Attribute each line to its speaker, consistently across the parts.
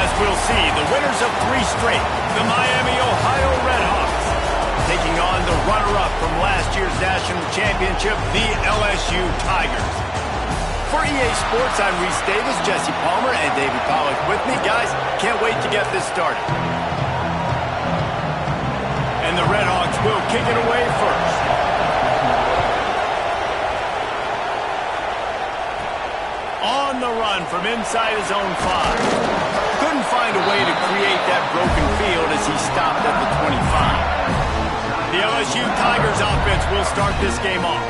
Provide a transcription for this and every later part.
Speaker 1: As we'll see, the winners of 3 straight, the Miami, Ohio Redhawks, taking on the runner-up from last year's national championship, the LSU Tigers. For EA Sports, I'm Reese Davis, Jesse Palmer, and David Pollack with me. Guys, can't wait to get this started. And the Redhawks will kick it away first. On the run from inside his own 5. Couldn't find a way to create that broken field as he stopped at the 25. The LSU Tigers offense will start this game off.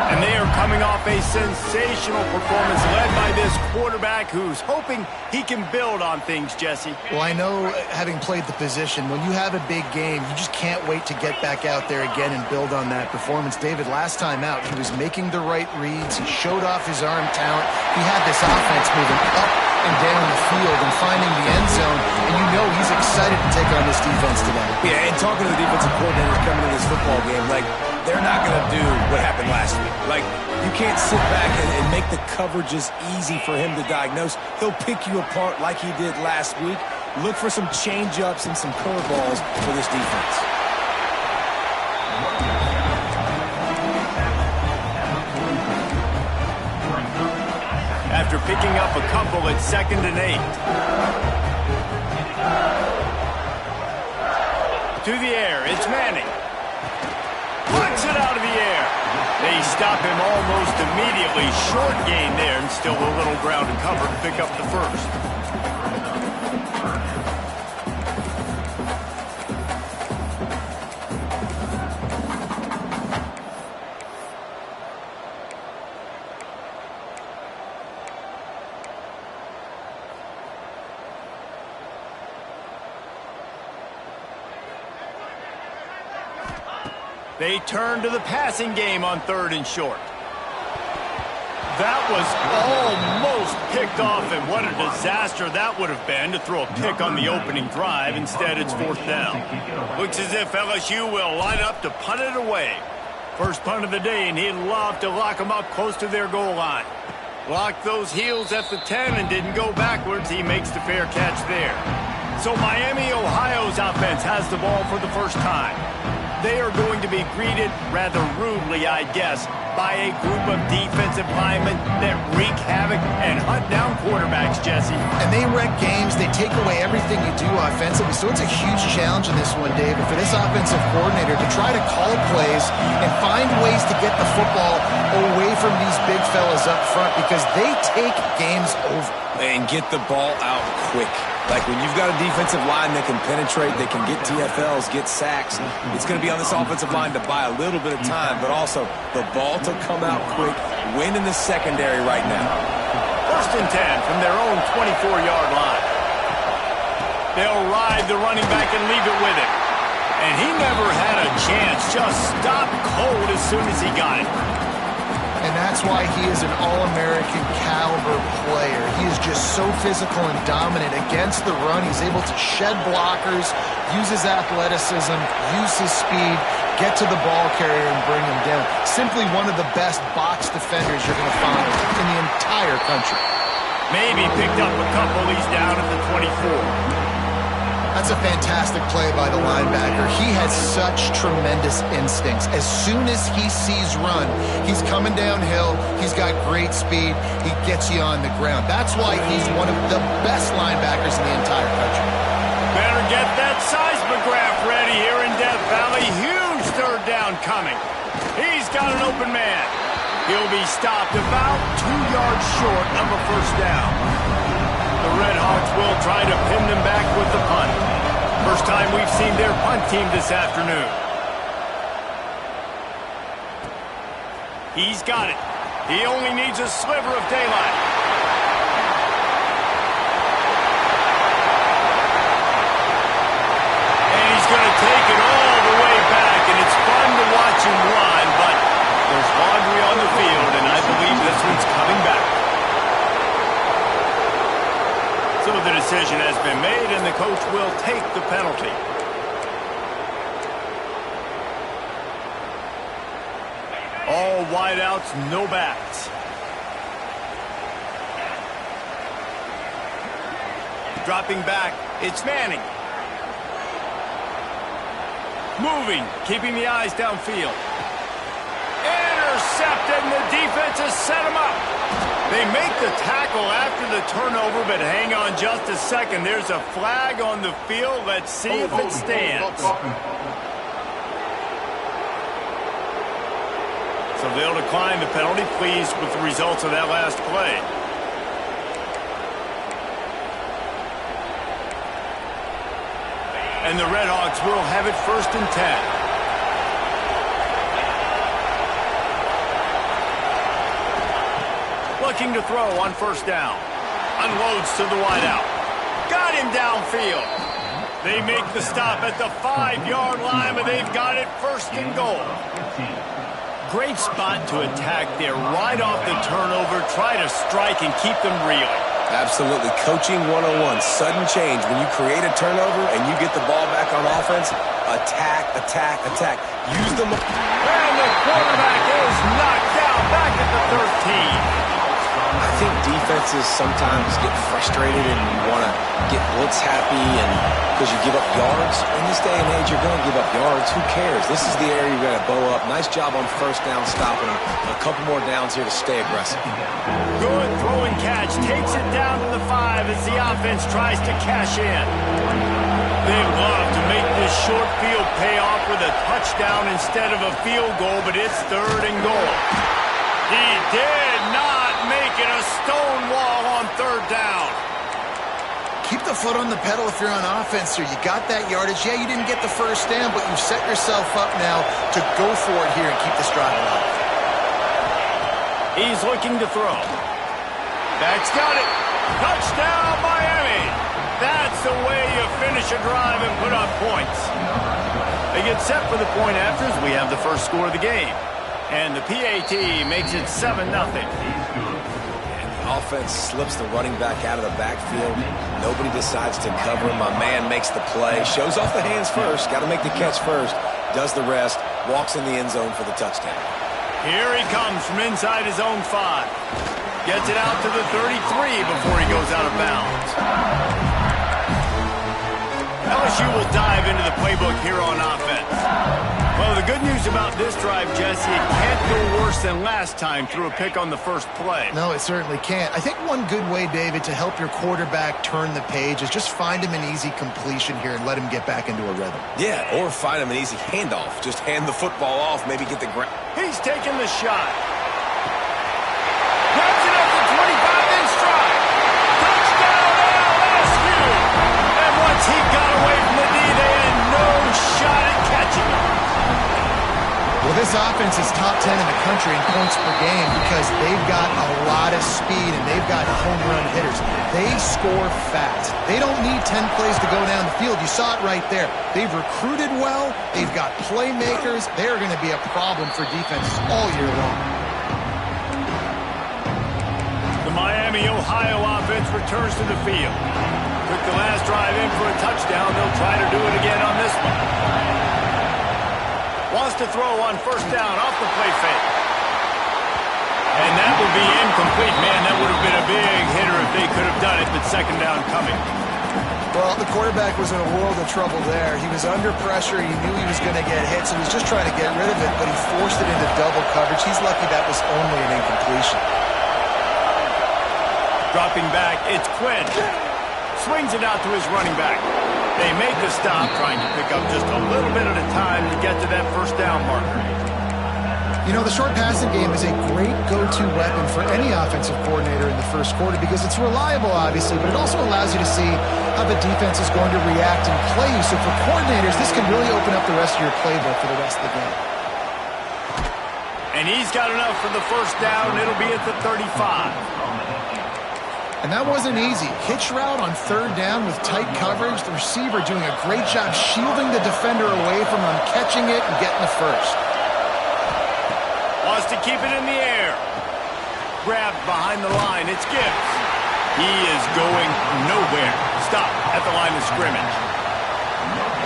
Speaker 1: And they are coming off a sensational performance led by this quarterback who's hoping he can build on things, Jesse.
Speaker 2: Well, I know, having played the position, when you have a big game, you just can't wait to get back out there again and build on that performance. David, last time out, he was making the right reads. He showed off his arm talent. He had this offense moving up and down the field and finding the end zone, and you know he's excited to take on this defense today.
Speaker 3: Yeah, and talking to the defensive coordinators coming into this football game, like, they're not going to do what happened last week. Like, you can't sit back and make the coverages easy for him to diagnose. He'll pick you apart like he did last week. Look for some change-ups and some curveballs for this defense.
Speaker 1: After picking up a couple at 2nd and 8. To the air, it's Manning. Puts it out of the air. They stop him almost immediately. Short gain there, and still a little ground and cover to pick up the first. They turn to the passing game on 3rd and short. That was almost picked off, and what a disaster that would have been to throw a pick on the opening drive. Instead, it's 4th down. Looks as if LSU will line up to punt it away. First punt of the day, and he'd love to lock them up close to their goal line. Locked those heels at the 10 and didn't go backwards. He makes the fair catch there. So Miami, Ohio's offense has the ball for the first time. They are going to be greeted rather rudely, I guess, by a group of defensive linemen that wreak havoc and hunt down quarterbacks, Jesse.
Speaker 2: And they wreck games. They take away everything you do offensively. So it's a huge challenge in this one, David, for this offensive coordinator to try to call plays and find ways to get the football away from these big fellas up front, because they take games over.
Speaker 3: And get the ball out quick. Like, when you've got a defensive line that can penetrate, they can get TFLs, get sacks, it's going to be on this offensive line to buy a little bit of time, but also the ball to come out quick, win in the secondary right now.
Speaker 1: 1st and 10 from their own 24-yard line. They'll ride the running back and leave it with him. And he never had a chance, just stopped cold as soon as he got it.
Speaker 2: And that's why he is an All-American caliber player. He is just so physical and dominant against the run. He's able to shed blockers, use his athleticism, use his speed, get to the ball carrier and bring him down. Simply one of the best box defenders you're going to find in the entire country.
Speaker 1: Maybe picked up a couple. He's down at the 24.
Speaker 2: That's a fantastic play by the linebacker. He has such tremendous instincts. As soon as he sees run, he's coming downhill. He's got great speed. He gets you on the ground. That's why he's one of the best linebackers in the entire country.
Speaker 1: Better get that seismograph ready here in Death Valley. Huge 3rd down coming. He's got an open man. He'll be stopped about 2 yards short of a 1st down. The Redhawks will try to pin them back with the punt. First time we've seen their punt team this afternoon. He's got it. He only needs a sliver of daylight. And he's going to take it all the way back, and it's fun to watch him run, but there's laundry on the field, and I believe this one's coming back. So the decision has been made, and the coach will take the penalty. All wideouts, no backs. Dropping back, it's Manning. Moving, keeping the eyes downfield. Intercepted, and the defense has set him up. They make the tackle after the turnover, but hang on just a second. There's a flag on the field. Let's see if it stands. So they'll decline the penalty, pleased with the results of that last play. And the Redhawks will have it 1st and 10. Looking to throw on 1st down. Unloads to the wideout. Got him downfield. They make the stop at the 5-yard line, but they've got it 1st and goal. Great spot to attack there. Right off the turnover, try to strike and keep them reeling.
Speaker 3: Absolutely. Coaching 101. Sudden change. When you create a turnover and you get the ball back on offense, attack, attack, attack. Use them.
Speaker 1: And the quarterback is knocked down back at the 13.
Speaker 3: I think defenses sometimes get frustrated and you want to get blitz happy and because you give up yards. In this day and age, you're going to give up yards. Who cares? This is the area you've got to bow up. Nice job on 1st down stopping them. A couple more downs here to stay aggressive.
Speaker 1: Good throw and catch. Takes it down to the 5 as the offense tries to cash in. They love to make this short field pay off with a touchdown instead of a field goal, but it's 3rd and goal. He did not make it a stone wall on 3rd down.
Speaker 2: Keep the foot on the pedal if you're on offense here. You got that yardage. Yeah, you didn't get the 1st down, but you've set yourself up now to go for it here and keep this drive alive.
Speaker 1: He's looking to throw. That's got it. Touchdown, Miami. That's the way you finish a drive and put up points. They get set for the point after as we have the first score of the game. And the PAT makes it 7-0.
Speaker 3: Offense slips the running back out of the backfield. Nobody decides to cover him. My man makes the play. Shows off the hands first. Got to make the catch first. Does the rest. Walks in the end zone for the touchdown.
Speaker 1: Here he comes from inside his own 5. Gets it out to the 33 before he goes out of bounds. LSU will dive into the playbook here on offense. Well, the good news about this drive, Jesse, it can't go worse than last time through a pick on the first play.
Speaker 2: No, it certainly can't. I think one good way, David, to help your quarterback turn the page is just find him an easy completion here and let him get back into a rhythm.
Speaker 3: Yeah, or find him an easy handoff. Just hand the football off, maybe get the ground.
Speaker 1: He's taking the shot. Grabs it at the 25 in stride. Touchdown, LSU! And once he got away from the D, they had no shot at catching him.
Speaker 2: Well, this offense is top 10 in the country in points per game because they've got a lot of speed and they've got home run hitters. They score fast. They don't need 10 plays to go down the field. You saw it right there. They've recruited well. They've got playmakers. They're going to be a problem for defenses all year long.
Speaker 1: The Miami, Ohio offense returns to the field. Took the last drive in for a touchdown. They'll try to do it again on this one. Wants to throw on 1st down off the play fake. And that will be incomplete. Man, that would have been a big hitter if they could have done it, but 2nd down coming.
Speaker 2: Well, the quarterback was in a world of trouble there. He was under pressure. He knew he was going to get hit, so he was just trying to get rid of it, but he forced it into double coverage. He's lucky that was only an incompletion.
Speaker 1: Dropping back, it's Quinn. Swings it out to his running back. They make the stop, trying to pick up just a little bit at a time to get to that 1st down marker.
Speaker 2: You know, the short passing game is a great go-to weapon for any offensive coordinator in the first quarter because it's reliable, obviously, but it also allows you to see how the defense is going to react and play you. So for coordinators, this can really open up the rest of your playbook for the rest of the game.
Speaker 1: And he's got enough for the 1st down. It'll be at the 35.
Speaker 2: And that wasn't easy. Hitch route on 3rd down with tight coverage. The receiver doing a great job shielding the defender away from him, catching it and getting the 1st.
Speaker 1: Wants to keep it in the air. Grabbed behind the line. It's Gibbs. He is going nowhere. Stop at the line of scrimmage.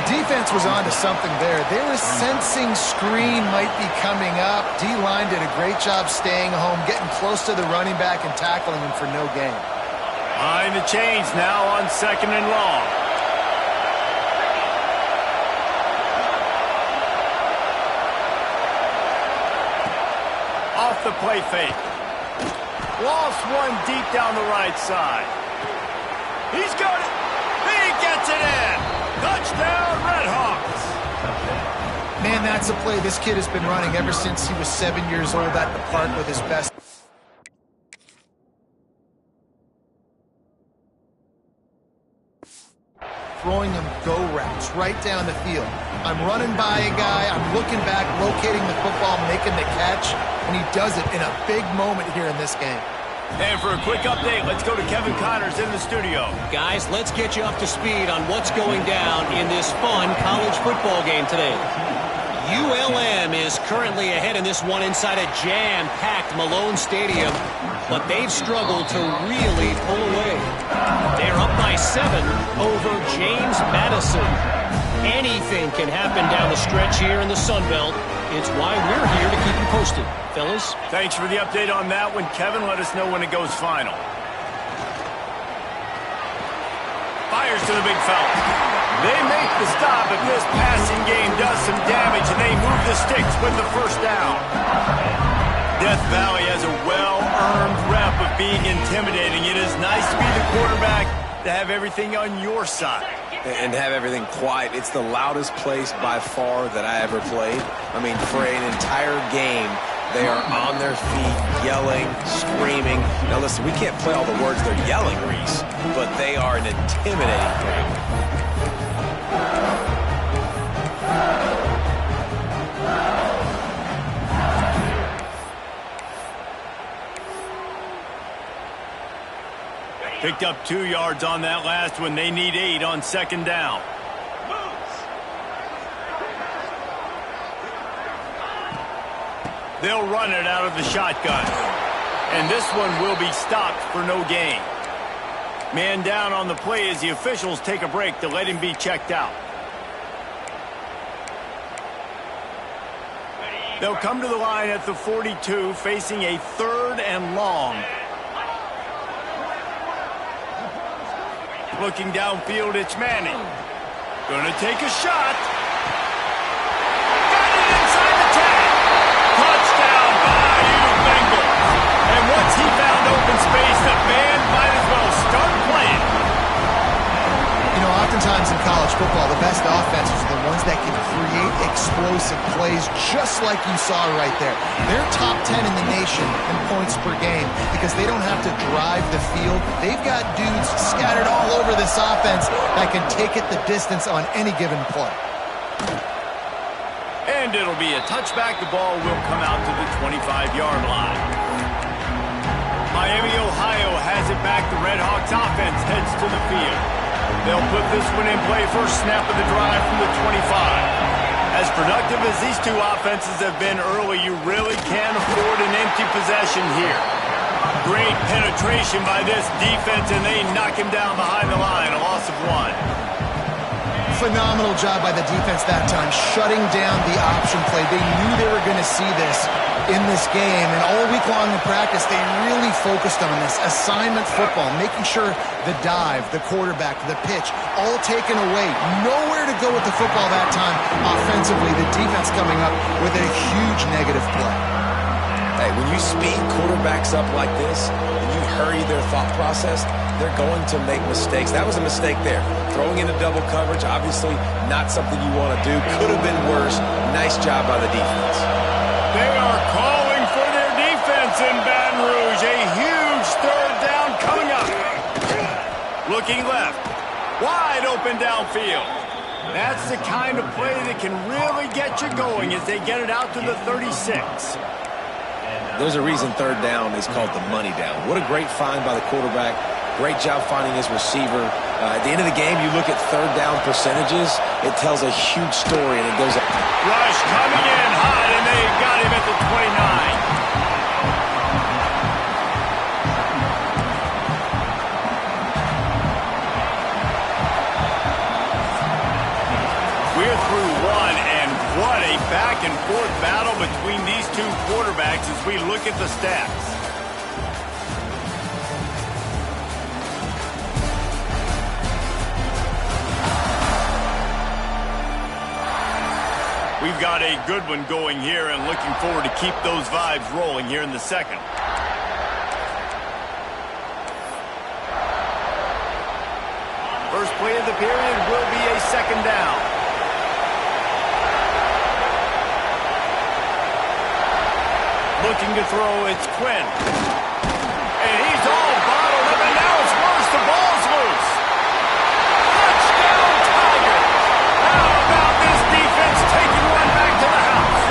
Speaker 2: The defense was on to something there. They were sensing screen might be coming up. D-line did a great job staying home, getting close to the running back and tackling him for no gain.
Speaker 1: Behind the chains now on 2nd and long. Off the play fake. Lost one deep down the right side. He's got it. He gets it in. Touchdown, Redhawks.
Speaker 2: Man, that's a play this kid has been running ever since he was 7 years old at the park with his best. Throwing him go routes right down the field. I'm running by a guy, I'm looking back, locating the football, making the catch, and he does it in a big moment here in this game.
Speaker 1: And for a quick update, let's go to Kevin Connors in the studio.
Speaker 4: Guys, let's get you up to speed on what's going down in this fun college football game today. ULM is currently ahead in this one inside a jam-packed Malone Stadium, but they've struggled to really pull away. They're up by 7 over James Madison. Anything can happen down the stretch here in the Sun Belt. It's why we're here to keep you posted. Fellas?
Speaker 1: Thanks for the update on that one, Kevin. Let us know when it goes final. Fires to the big fella. They make the stop if this passing game does some damage, and they move the sticks with the first down. Death Valley has a well-earned rep of being intimidating. It is nice to be the quarterback, to have everything on your side.
Speaker 3: And have everything quiet. It's the loudest place by far that I ever played. I mean, for an entire game, they are on their feet, yelling, screaming. Now listen, we can't play all the words they're yelling, Reese, but they are an intimidating crowd.
Speaker 1: Picked up 2 yards on that last one. They need 8 on 2nd down. They'll run it out of the shotgun. And this one will be stopped for no gain. Man down on the play as the officials take a break to let him be checked out. They'll come to the line at the 42, facing a 3rd and long. Looking downfield, it's Manning. Gonna take a shot. Got it inside the 10. Touchdown, BYU Bengals. And once he found open space, the band might as well start playing.
Speaker 2: You know, oftentimes in college football, the best offenses are the ones that can create explosive plays just like you saw right there. They're top 10 in the nation in points per game because they don't have to drive the field. They've got dudes scattered all over this offense that can take it the distance on any given play.
Speaker 1: And it'll be a touchback. The ball will come out to the 25-yard line. Miami, Ohio has it back. The Redhawks offense heads to the field. They'll put this one in play first snap of the drive from the 25. As productive as these two offenses have been early, you really can't afford an empty possession here. Great penetration by this defense, and they knock him down behind the line, a loss of 1.
Speaker 2: Phenomenal job by the defense that time, shutting down the option play. They knew they were going to see this in this game, and all week long in practice, they really focused on this assignment football, making sure the dive, the quarterback, the pitch, all taken away. Nowhere to go with the football that time offensively. The defense coming up with a huge negative play.
Speaker 3: Hey, when you speed quarterbacks up like this, and you hurry their thought process, they're going to make mistakes. That was a mistake there. Throwing into double coverage, obviously not something you want to do. Could have been worse. Nice job by the defense.
Speaker 1: They are calling for their defense in Baton Rouge. A huge 3rd down coming up. Looking left. Wide open downfield. That's the kind of play that can really get you going as they get it out to the 36.
Speaker 3: There's a reason 3rd down is called the money down. What a great find by the quarterback. Great job finding his receiver. At the end of the game, you look at 3rd down percentages. It tells a huge story, and it goes up.
Speaker 1: Rush coming in hot, and they got him at the 29. We're through one, and what a back-and-forth battle between these two quarterbacks as we look at the stats. got a good one going here and looking forward to keep those vibes rolling here in the second. First play of the period will be a second down. Looking to throw, it's Quinn. And he's all bottled up, and now it's worse. The ball's loose. Touchdown, Tiger! How about this defense taking one back to the house?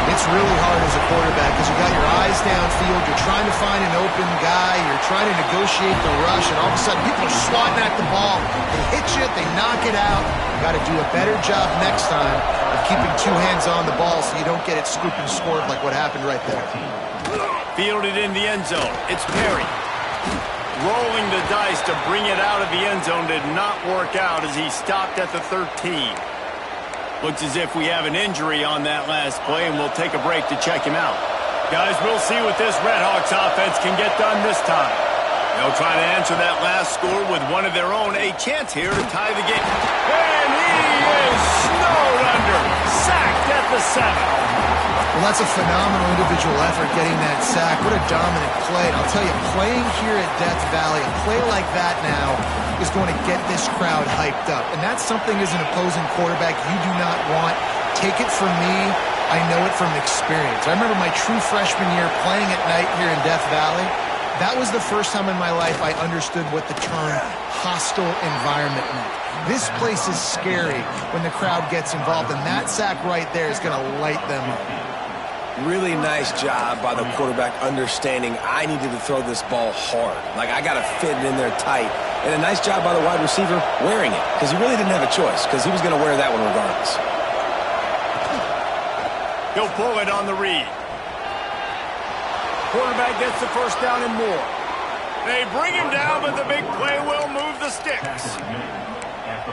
Speaker 2: It's really hard as a quarterback because you got your eyes downfield. You're trying to find an open guy. You're trying to negotiate the rush, and all of a sudden people are swatting at the ball. They hit you. They knock it out. You got to do a better job next time of keeping two hands on the ball so you don't get it scooped and scored like what happened right there.
Speaker 1: Fielded in the end zone. It's Perry. Rolling the dice to bring it out of the end zone did not work out as he stopped at the 13. Looks as if we have an injury on that last play, and we'll take a break to check him out. Guys, we'll see what this Redhawks offense can get done this time. They'll try to answer that last score with one of their own. A chance here to tie the game. And he is snowed under. Sacked at the 7.
Speaker 2: Well, that's a phenomenal individual effort getting that sack. What a dominant play. And I'll tell you, playing here at Death Valley, a play like that now is going to get this crowd hyped up. And that's something as an opposing quarterback you do not want. Take it from me. I know it from experience. I remember my true freshman year playing at night here in Death Valley. That was the first time in my life I understood what the term hostile environment meant. This place is scary when the crowd gets involved, and that sack right there is going to light them up.
Speaker 3: Really nice job by the quarterback understanding I needed to throw this ball hard. Like, I got to fit it in there tight. And a nice job by the wide receiver wearing it, because he really didn't have a choice, because he was going to wear that one regardless.
Speaker 1: He'll pull it on the read. Quarterback gets the first down and more. They bring him down, but the big play will move the sticks.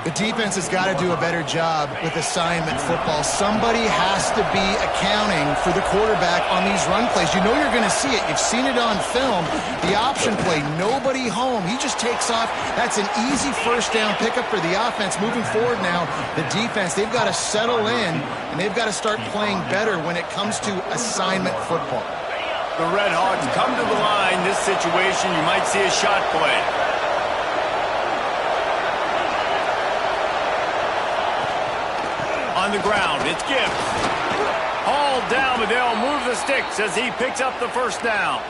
Speaker 2: The defense has got to do a better job with assignment football. Somebody has to be accounting for the quarterback on these run plays. You know you're going to see it. You've seen it on film. The option play, nobody home. He just takes off. That's an easy first down pickup for the offense. Moving forward now, the defense, they've got to settle in, and they've got to start playing better when it comes to assignment football.
Speaker 1: The Redhawks come to the line. This situation, you might see a shot play. On the ground, it's Gibbs. Hauled down, but they'll move the sticks as he picks up the first down.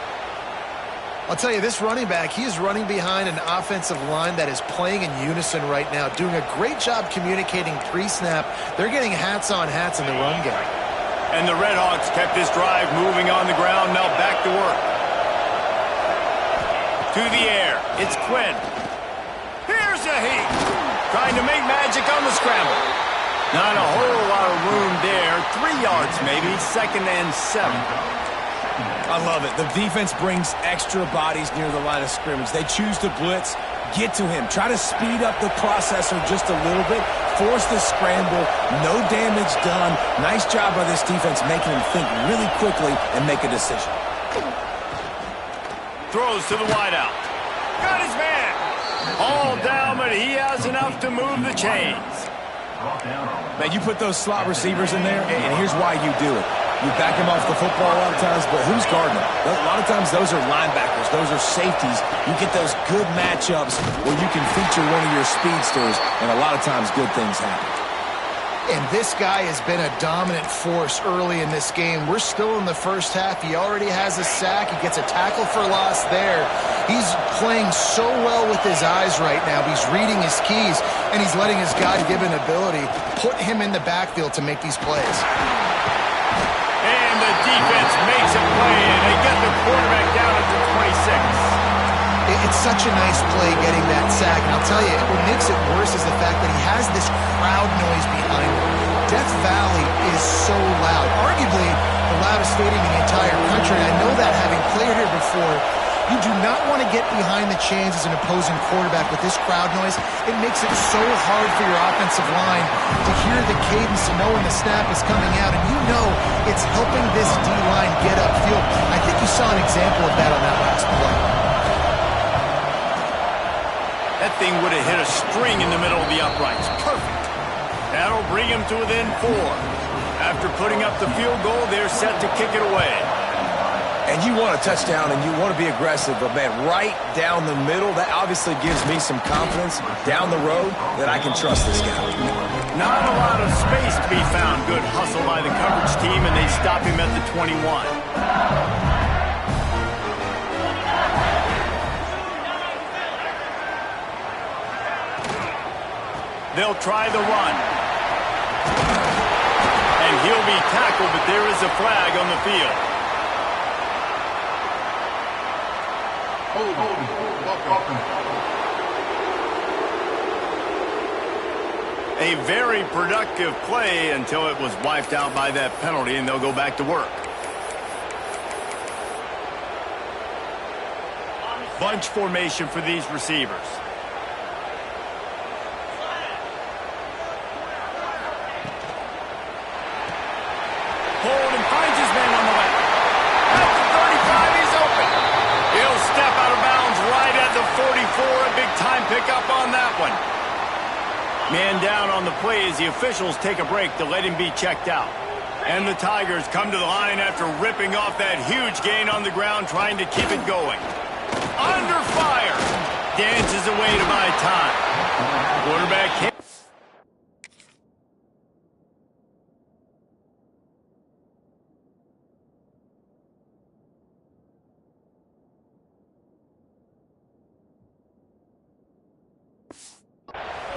Speaker 2: I'll tell you, this running back, he is running behind an offensive line that is playing in unison right now, doing a great job communicating pre-snap. They're getting hats on hats in the run game.
Speaker 1: And the Redhawks kept this drive moving on the ground, now back to work. To the air, it's Quinn. Here's a heat. Trying to make magic on the scramble. Not a whole lot of room there. 3 yards maybe, 2nd and 7.
Speaker 3: I love it. The defense brings extra bodies near the line of scrimmage. They choose to blitz, get to him, try to speed up the processor just a little bit, force the scramble, no damage done. Nice job by this defense making him think really quickly and make a decision.
Speaker 1: Throws to the wideout. Got his man. All down, but he has enough to move the chains.
Speaker 3: Man, you put those slot receivers in there, and here's why you do it. You back him off the football a lot of times, but who's guarding him? A lot of times those are linebackers. Those are safeties. You get those good matchups where you can feature one of your speedsters, and a lot of times good things happen.
Speaker 2: And this guy has been a dominant force early in this game. We're still in the first half. He already has a sack. He gets a tackle for loss there. He's playing so well with his eyes right now. He's reading his keys, and he's letting his God-given ability put him in the backfield to make these plays.
Speaker 1: And the defense makes a play, and they get the quarterback down at the 26.
Speaker 2: It's such a nice play getting that sack. And I'll tell you, what makes it worse is the fact that he has this crowd noise behind him. Death Valley is so loud, arguably the loudest stadium in the entire country. And I know that having played here before. You do not want to get behind the chains as an opposing quarterback with this crowd noise. It makes it so hard for your offensive line to hear the cadence and know when the snap is coming out. And you know it's helping this D-line get upfield. I think you saw an example of that on that last play.
Speaker 1: That thing would have hit a string in the middle of the uprights. Perfect. That'll bring him to within 4. After putting up the field goal, they're set to kick it away.
Speaker 3: And you want a touchdown and you want to be aggressive, but man, right down the middle, that obviously gives me some confidence down the road that I can trust this guy.
Speaker 1: Not a lot of space to be found. Good hustle by the coverage team, and they stop him at the 21. They'll try the run. And he'll be tackled, but there is a flag on the field. A very productive play until it was wiped out by that penalty, and they'll go back to work. Bunch formation for these receivers. Hold and finds his man on the left. At the 35, he's open. He'll step out of bounds right at the 44. A big time pickup on that one. Man down on the play as the officials take a break to let him be checked out. And the Tigers come to the line after ripping off that huge gain on the ground, trying to keep it going. Under fire. Dances away to buy time. Quarterback hit.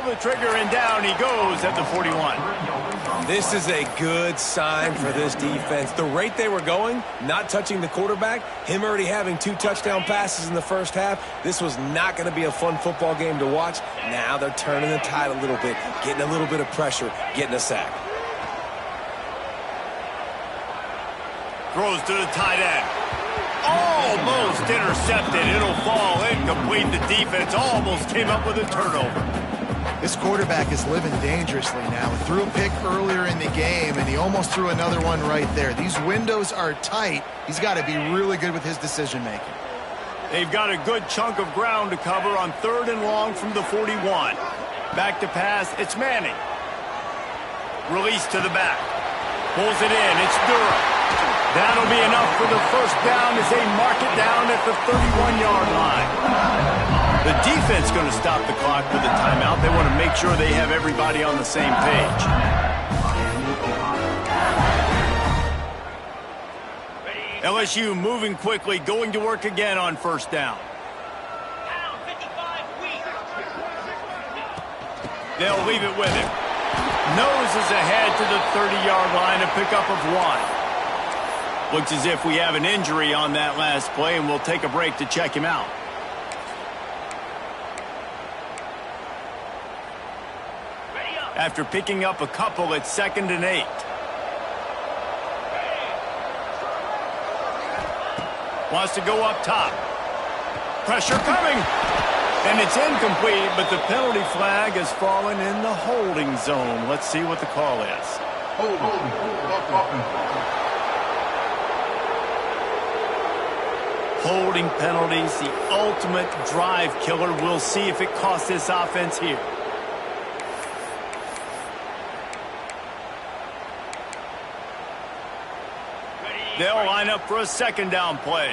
Speaker 1: The trigger, and down he goes at the 41.
Speaker 3: This is a good sign for this defense. The rate they were going, not touching the quarterback, him already having 2 touchdown passes in the first half, this was not going to be a fun football game to watch. Now they're turning the tide a little bit, getting a little bit of pressure, getting a sack.
Speaker 1: Throws to the tight end. Almost intercepted. It'll fall incomplete. The defense almost came up with a turnover.
Speaker 2: This quarterback is living dangerously now. He threw a pick earlier in the game, and he almost threw another one right there. These windows are tight. He's got to be really good with his decision-making.
Speaker 1: They've got a good chunk of ground to cover on 3rd and long from the 41. Back to pass. It's Manning. Release to the back. Pulls it in. It's Durham. That'll be enough for the first down as they mark it down at the 31-yard line. The defense going to stop the clock with a timeout. They want to make sure they have everybody on the same page. LSU moving quickly, going to work again on first down. They'll leave it with him. Noses ahead to the 30-yard line, a pickup of 1. Looks as if we have an injury on that last play, and we'll take a break to check him out. After picking up a couple at 2nd and 8. Wants to go up top. Pressure coming. And it's incomplete, but the penalty flag has fallen in the holding zone. Let's see what the call is. Holding penalties, the ultimate drive killer. We'll see if it costs this offense here. They'll line up for a 2nd down play.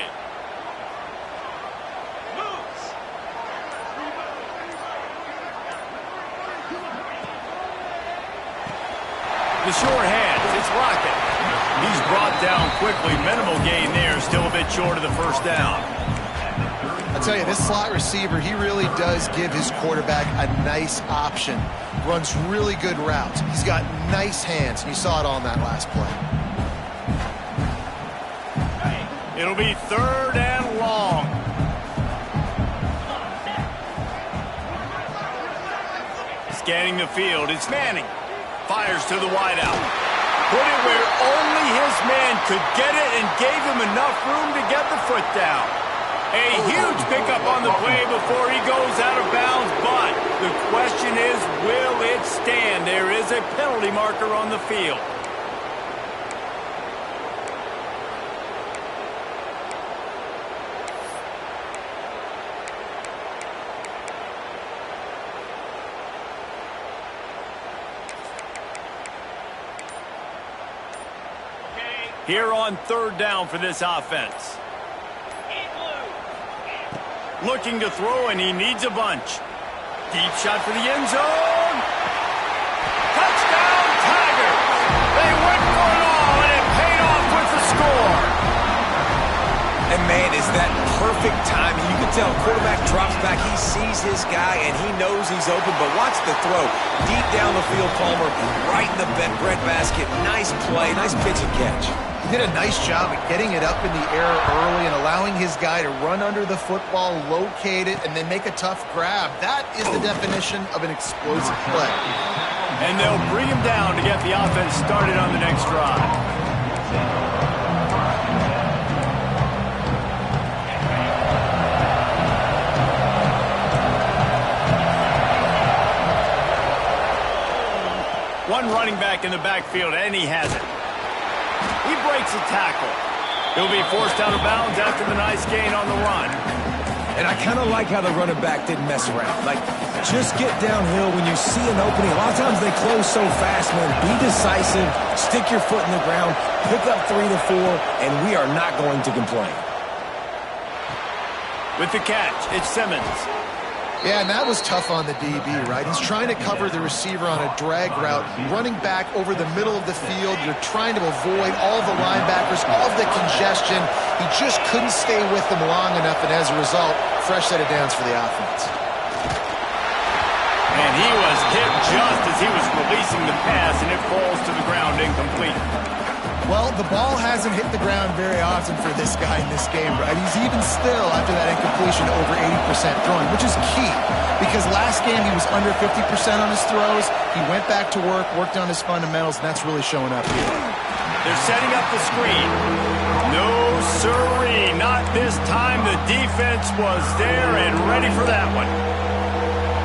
Speaker 1: The short hands, it's Rocket. He's brought down quickly. Minimal gain there, still a bit short of the first down.
Speaker 2: I tell you, this slot receiver, he really does give his quarterback a nice option. Runs really good routes. He's got nice hands, and you saw it on that last play.
Speaker 1: It'll be 3rd and long. Scanning the field, it's Manning. Fires to the wideout. Put it where only his man could get it and gave him enough room to get the foot down. A huge pickup on the play before he goes out of bounds, but the question is, will it stand? There is a penalty marker on the field. Here on third down for this offense. Looking to throw, and he needs a bunch. Deep shot for the end zone. Touchdown, Tigers! They went for it all, and it paid off with the score.
Speaker 3: And, man, is that perfect timing. You can tell quarterback drops back. He sees his guy, and he knows he's open. But watch the throw. Deep down the field, Palmer, right in the breadbasket. Nice play, nice pitch and catch.
Speaker 2: He did a nice job of getting it up in the air early and allowing his guy to run under the football, locate it, and then make a tough grab. That is the definition of an explosive play.
Speaker 1: And they'll bring him down to get the offense started on the next drive. One running back in the backfield, and he has it. He breaks a tackle. He'll be forced out of bounds after the nice gain on the run.
Speaker 3: And I kind of like how the running back didn't mess around. Like, just get downhill when you see an opening. A lot of times they close so fast, man. Be decisive, stick your foot in the ground, pick up 3 to 4, and we are not going to complain.
Speaker 1: With the catch, it's Simmons.
Speaker 2: Yeah, and that was tough on the DB, right? He's trying to cover the receiver on a drag route, running back over the middle of the field. You're trying to avoid all the linebackers, all of the congestion. He just couldn't stay with them long enough, and as a result, fresh set of downs for the offense.
Speaker 1: And he was hit just as he was releasing the pass, and it falls to the ground incomplete.
Speaker 2: Well, the ball hasn't hit the ground very often for this guy in this game, right? He's even still, after that incompletion, over 80% throwing, which is key. Because last game, he was under 50% on his throws. He went back to work, worked on his fundamentals, and that's really showing up here.
Speaker 1: They're setting up the screen. No siree, not this time. The defense was there and ready for that one.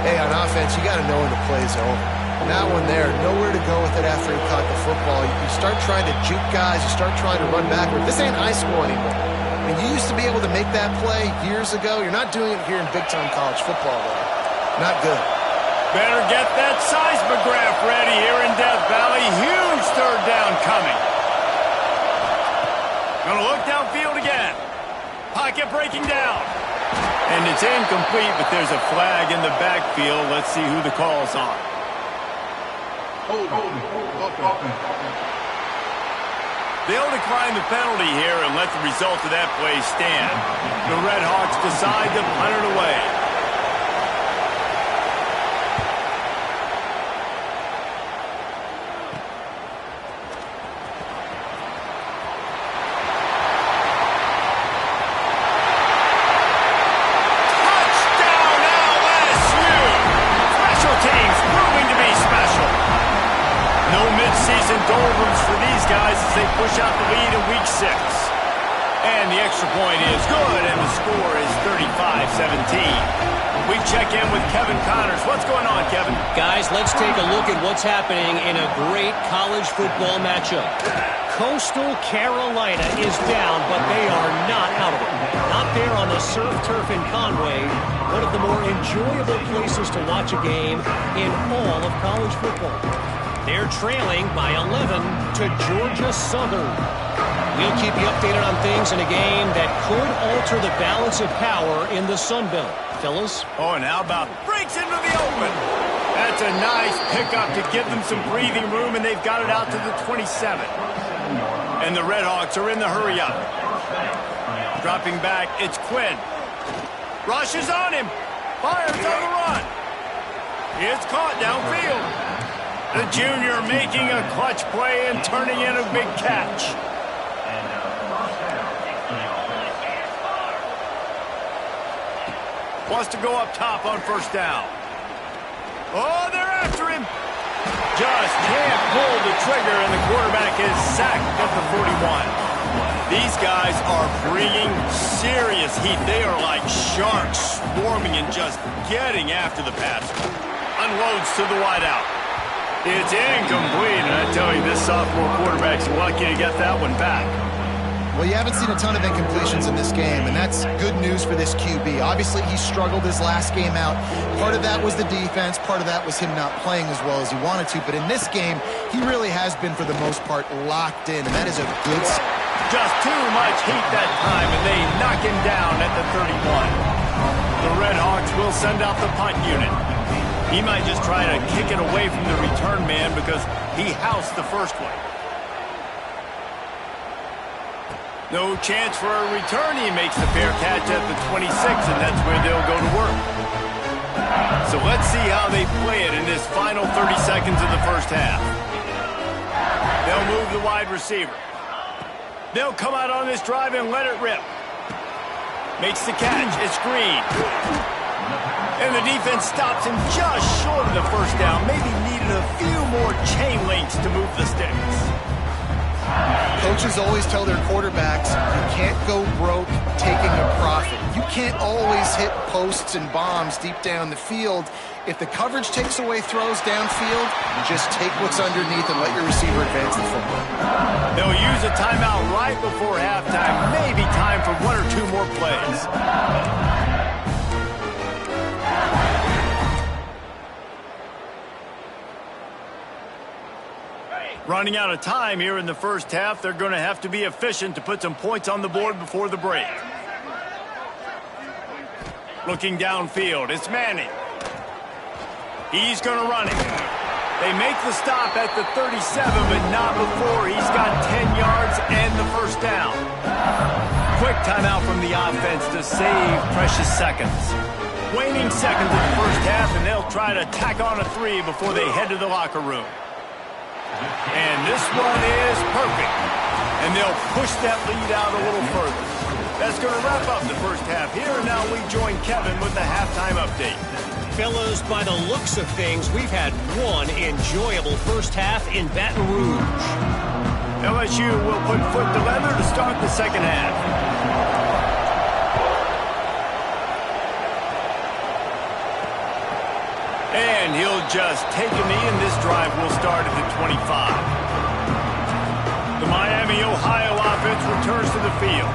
Speaker 2: Hey, on offense, you got to know when the play's over. That one there, nowhere to go with it after he caught the football. You start trying to juke guys. You start trying to run backward. This ain't high school anymore. I mean, you used to be able to make that play years ago. You're not doing it here in big-time college football, though. Not good.
Speaker 1: Better get that seismograph ready here in Death Valley. Huge third down coming. Gonna look downfield again. Pocket breaking down. And it's incomplete, but there's a flag in the backfield. Let's see who the call's on. They'll decline the penalty here and let the result of that play stand. The Red Hawks decide to punt it away. Touchdown LSU! Special teams proving to be special. No mid-season doldrums for these guys as they push out the lead in Week 6. And the extra point is good, and the score is 35-17. We check in with Kevin Connors. What's going on, Kevin?
Speaker 4: Guys, let's take a look at what's happening in a great college football matchup. Coastal Carolina is down, but they are not out of it. Not there on the surf turf in Conway, one of the more enjoyable places to watch a game in all of college football. They're trailing by 11 to Georgia Southern. We'll keep you updated on things in a game that could alter the balance of power in the Sun Belt. Fellas?
Speaker 1: Oh, and how about breaks into the open? That's a nice pickup to give them some breathing room, and they've got it out to the 27. And the Red Hawks are in the hurry-up. Dropping back, it's Quinn. Rushes on him. Fires on the run. It's caught downfield. The junior making a clutch play and turning in a big catch. Wants to go up top on first down. Oh, they're after him. Just can't pull the trigger, and the quarterback is sacked at the 41. These guys are bringing serious heat. They are like sharks swarming and just getting after the passer. Unloads to the wideout. It's incomplete, and I tell you, this sophomore quarterback's lucky to get that one back.
Speaker 2: Well, you haven't seen a ton of incompletions in this game, and that's good news for this QB. Obviously, he struggled his last game out. Part of that was the defense. Part of that was him not playing as well as he wanted to. But in this game, he really has been, for the most part, locked in, and that is a good sign.
Speaker 1: Just too much heat that time, and they knock him down at the 31. The Red Hawks will send out the punt unit. He might just try to kick it away from the return man because he housed the first one. No chance for a return. He makes the fair catch at the 26, and that's where they'll go to work. So let's see how they play it in this final 30 seconds of the first half. They'll move the wide receiver. They'll come out on this drive and let it rip. Makes the catch. It's Green. And the defense stops him just short of the first down. Maybe needed a few more chain links to move the sticks.
Speaker 2: Coaches always tell their quarterbacks, you can't go broke taking a profit. You can't always hit posts and bombs deep down the field. If the coverage takes away throws downfield, just take what's underneath and let your receiver advance the football.
Speaker 1: They'll use a timeout right before halftime. Maybe time for one or two more plays. Running out of time here in the first half. They're going to have to be efficient to put some points on the board before the break. Looking downfield, it's Manning. He's going to run it. They make the stop at the 37, but not before he's got 10 yards and the first down. Quick timeout from the offense to save precious seconds. Waning seconds of the first half, and they'll try to tack on a 3 before they head to the locker room. And this one is perfect. And they'll push that lead out a little further. That's going to wrap up the first half here. And now we join Kevin with the halftime update.
Speaker 4: Fellas, by the looks of things, we've had one enjoyable first half in Baton Rouge.
Speaker 1: LSU will put foot to leather to start the second half. And he'll just take a knee, and this drive will start at the 25. The Miami, Ohio offense returns to the field.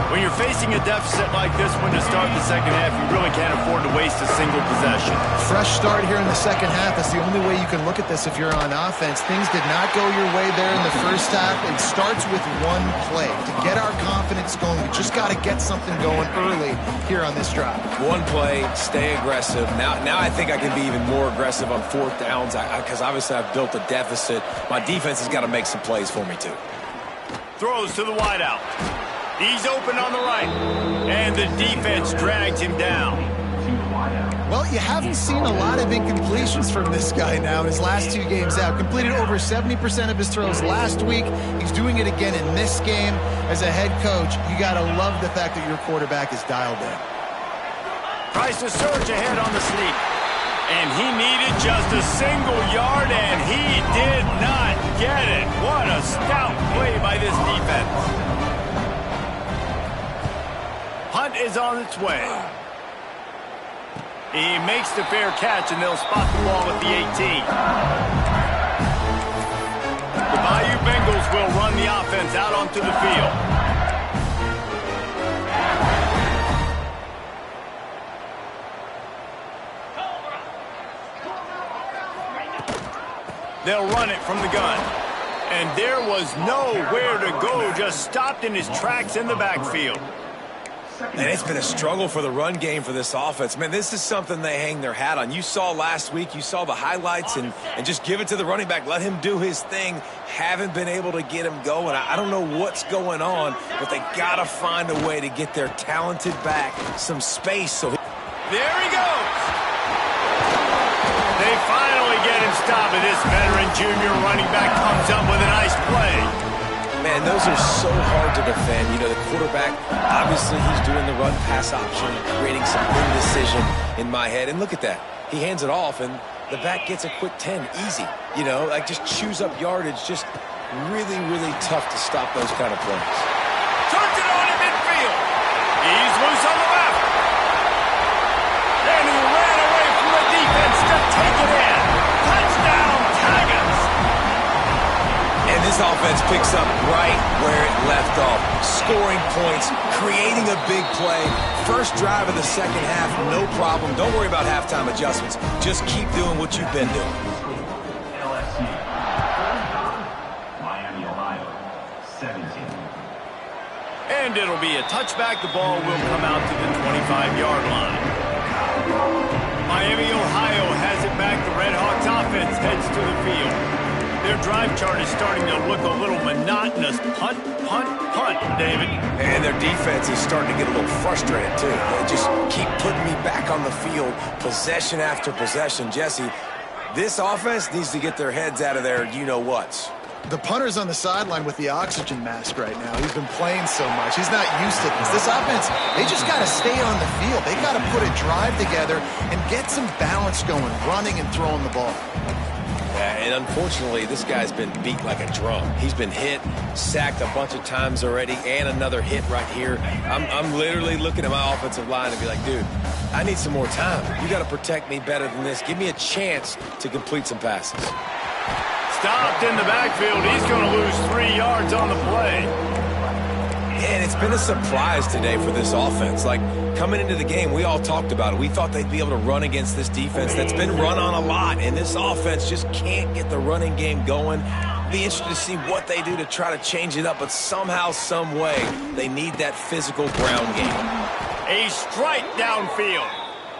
Speaker 1: When you're facing a deficit like this one to start the second half, you really can't afford to waste a single possession.
Speaker 2: Fresh start here in the second half. That's the only way you can look at this if you're on offense. Things did not go your way there in the first half. It starts with one play. To get our confidence going, we just got to get something going early here on this drive.
Speaker 3: One play, stay aggressive. Now I think I can be even more aggressive on fourth downs because obviously I've built a deficit. My defense has got to make some plays for me too.
Speaker 1: Throws to the wideout. He's open on the right, and the defense drags him down.
Speaker 2: Well, you haven't seen a lot of incompletions from this guy now in his last 2 games out. Completed over 70% of his throws last week. He's doing it again in this game. As a head coach, you got to love the fact that your quarterback is dialed in.
Speaker 1: Tries to surge ahead on the sneak. And he needed just a single yard, and he did not get it. What a stout play by this defense. Punt is on its way. He makes the fair catch, and they'll spot the ball at the 18. The Bayou Bengals will run the offense out onto the field. They'll run it from the gun. And there was nowhere to go, just stopped in his tracks in the backfield.
Speaker 3: And it's been a struggle for the run game for this offense. Man, this is something they hang their hat on. You saw last week, you saw the highlights, and just give it to the running back. Let him do his thing. Haven't been able to get him going. I don't know what's going on, but they got to find a way to get their talented back some space. There
Speaker 1: he goes. They finally get him stopped, and this veteran junior running back comes up with a nice play.
Speaker 3: Man, those are so hard to defend. You know, the quarterback, obviously he's doing the run-pass option, creating some indecision in my head. And look at that. He hands it off, and the back gets a quick 10. Easy. You know, like just chews up yardage. Just really, really tough to stop those kind of plays.
Speaker 1: Turns it on in midfield. He's loose on the left. And he ran away from the defense to take it in. Touchdown, Tigers.
Speaker 3: And this offense picks up right where it left off. Scoring points, creating a big play. First drive of the second half, no problem. Don't worry about halftime adjustments. Just keep doing what you've been doing.
Speaker 5: LSU. Miami, Ohio, 17.
Speaker 1: And it'll be a touchback. The ball will come out to the 25-yard line. Miami, Ohio has it back. The Red Hawks offense heads to the field. Their drive chart is starting to look a little monotonous. Punt, punt, punt, David.
Speaker 3: And their defense is starting to get a little frustrated, too. They just keep putting me back on the field, possession after possession. Jesse, this offense needs to get their heads out of their you-know-whats.
Speaker 2: The punter's on the sideline with the oxygen mask right now. He's been playing so much. He's not used to this. This offense, they just got to stay on the field. They got to put a drive together and get some balance going, running and throwing the ball.
Speaker 3: Yeah, and unfortunately, this guy's been beat like a drum. He's been hit, sacked a bunch of times already, and another hit right here. I'm literally looking at my offensive line and be like, dude, I need some more time. You got to protect me better than this. Give me a chance to complete some passes.
Speaker 1: Stopped in the backfield. He's going to lose 3 yards on the play.
Speaker 3: And it's been a surprise today for this offense. Like, coming into the game, we all talked about it. We thought they'd be able to run against this defense that's been run on a lot, and this offense just can't get the running game going. Be interested to see what they do to try to change it up, but somehow, some way, they need that physical ground game.
Speaker 1: A strike downfield.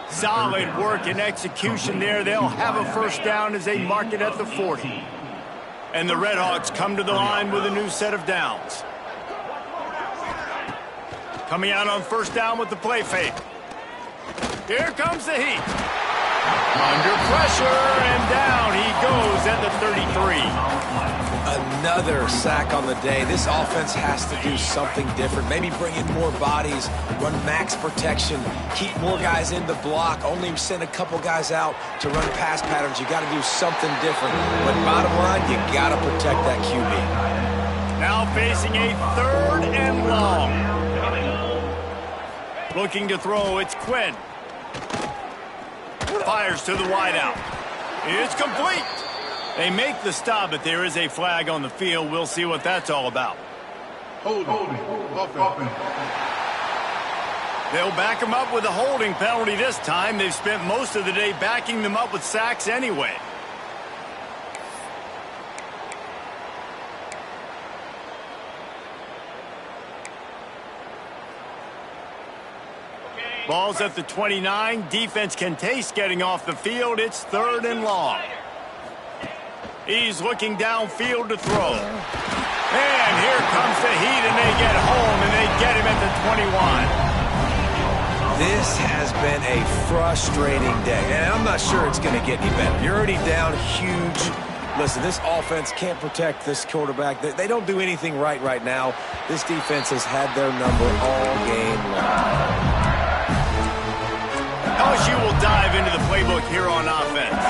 Speaker 1: Solid work and execution there. They'll have a first down as they mark it at the 40. And the Red Hawks come to the line with a new set of downs. Coming out on first down with the play fake. Here comes the heat. Under pressure, and down he goes at the 33.
Speaker 3: Another sack on the day. This offense has to do something different. Maybe bring in more bodies, run max protection, keep more guys in the block, only send a couple guys out to run pass patterns. You got to do something different. But bottom line, you got to protect that QB.
Speaker 1: Now facing a 3rd and long. Looking to throw, it's Quinn. Fires to the wideout. It's complete. They make the stop, but there is a flag on the field. We'll see what that's all about.
Speaker 5: Holding.
Speaker 1: They'll back him up with a holding penalty this time. They've spent most of the day backing them up with sacks anyway. Ball's at the 29. Defense can taste getting off the field. It's 3rd and long. He's looking downfield to throw. And here comes the heat, and they get home, and they get him at the 21.
Speaker 3: This has been a frustrating day, and I'm not sure it's going to get any better. You're already down huge. Listen, this offense can't protect this quarterback. They don't do anything right now. This defense has had their number all game long.
Speaker 1: LSU will dive into the playbook here on offense.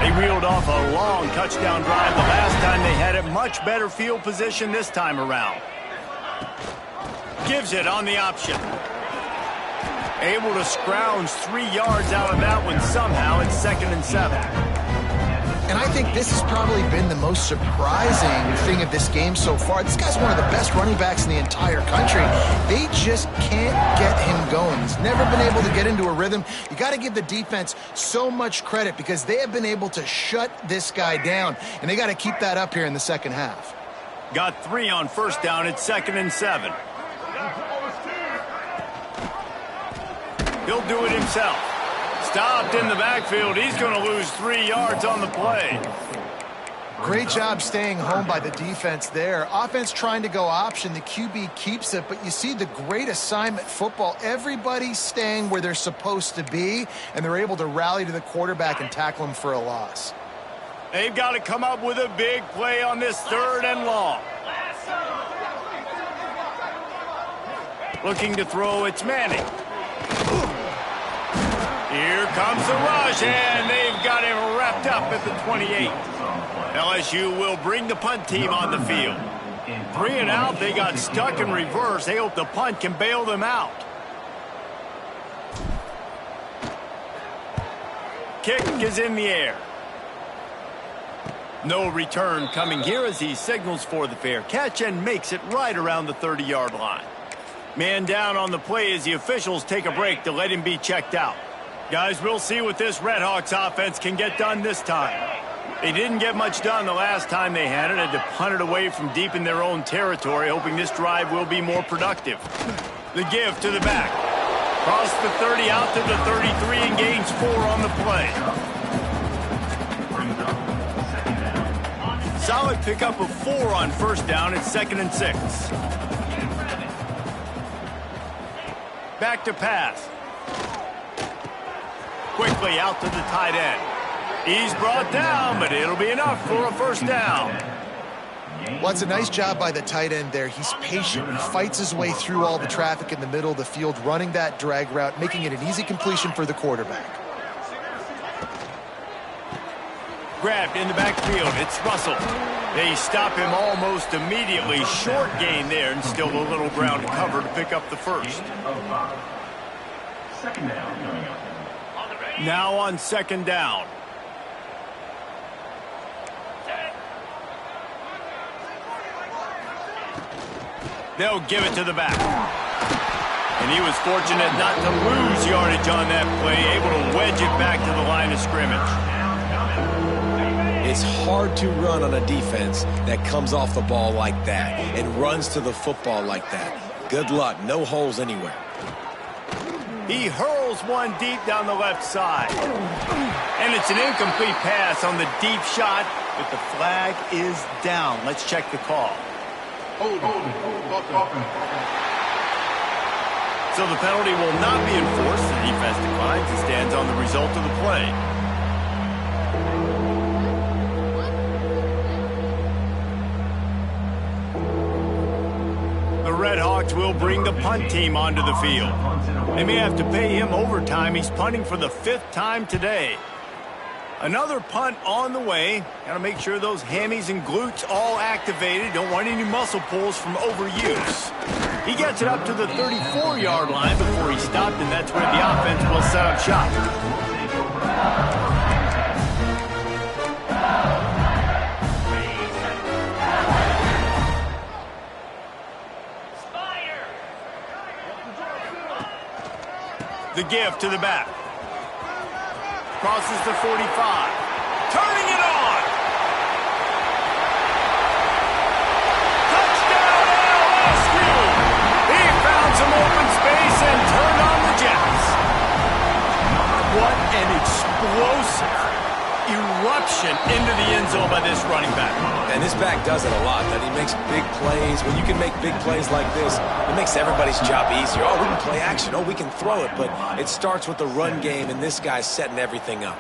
Speaker 1: They reeled off a long touchdown drive the last time they had it. Much better field position this time around. Gives it on the option. Able to scrounge 3 yards out of that one somehow. It's 2nd and 7.
Speaker 2: And I think this has probably been the most surprising thing of this game so far. This guy's one of the best running backs in the entire country. They just can't get him going. He's never been able to get into a rhythm. You got to give the defense so much credit because they have been able to shut this guy down, and they got to keep that up here in the second half.
Speaker 1: Got 3 on first down. It's 2nd and 7. He'll do it himself. Stopped in the backfield. He's going to lose 3 yards on the play.
Speaker 2: Great job staying home by the defense there. Offense trying to go option. The QB keeps it, but you see the great assignment football. Everybody's staying where they're supposed to be, and they're able to rally to the quarterback and tackle him for a loss.
Speaker 1: They've got to come up with a big play on this 3rd and long. Looking to throw, it's Manning. Here comes the rush, and they've got him wrapped up at the 28. LSU will bring the punt team on the field. 3 and out, they got stuck in reverse. They hope the punt can bail them out. Kick is in the air. No return coming here as he signals for the fair catch and makes it right around the 30-yard line. Man down on the play as the officials take a break to let him be checked out. Guys, we'll see what this Redhawks offense can get done this time. They didn't get much done the last time they had it. Had to punt it away from deep in their own territory, hoping this drive will be more productive. The give to the back. Cross the 30 out to the 33 and gains 4 on the play. Solid pickup of 4 on first down. It's 2nd and 6. Back to pass. Quickly out to the tight end. He's brought down, but it'll be enough for a first down.
Speaker 2: Well, it's a nice job by the tight end there. He's patient. He fights his way through all the traffic in the middle of the field, running that drag route, making it an easy completion for the quarterback.
Speaker 1: Grabbed in the backfield. It's Russell. They stop him almost immediately. Short gain there, and still a little ground cover to pick up the first.
Speaker 5: Second down.
Speaker 1: Now on 2nd down. They'll give it to the back. And he was fortunate not to lose yardage on that play, able to wedge it back to the line of scrimmage.
Speaker 3: It's hard to run on a defense that comes off the ball like that and runs to the football like that. Good luck. No holes anywhere.
Speaker 1: He hurls one deep down the left side. And it's an incomplete pass on the deep shot, but the flag is down. Let's check the call.
Speaker 5: Hold.
Speaker 1: So the penalty will not be enforced. The defense declines and stands on the result of the play. The Redhawks will bring the punt team onto the field. They may have to pay him overtime. He's punting for the 5th time today. Another punt on the way. Got to make sure those hammies and glutes all activated. Don't want any muscle pulls from overuse. He gets it up to the 34-yard line before he stopped, and that's where the offense will set up shop. The give to the back. Crosses the 45. Turning it on. Touchdown LSU. He found some open space and turned on the Jets. What an explosive eruption into the end zone by this running back.
Speaker 3: And this back does it a lot. That he makes big plays. When you can make big plays like this, it makes everybody's job easier. Oh, we can play action. Oh, we can throw it. But it starts with the run game, and this guy's setting everything up.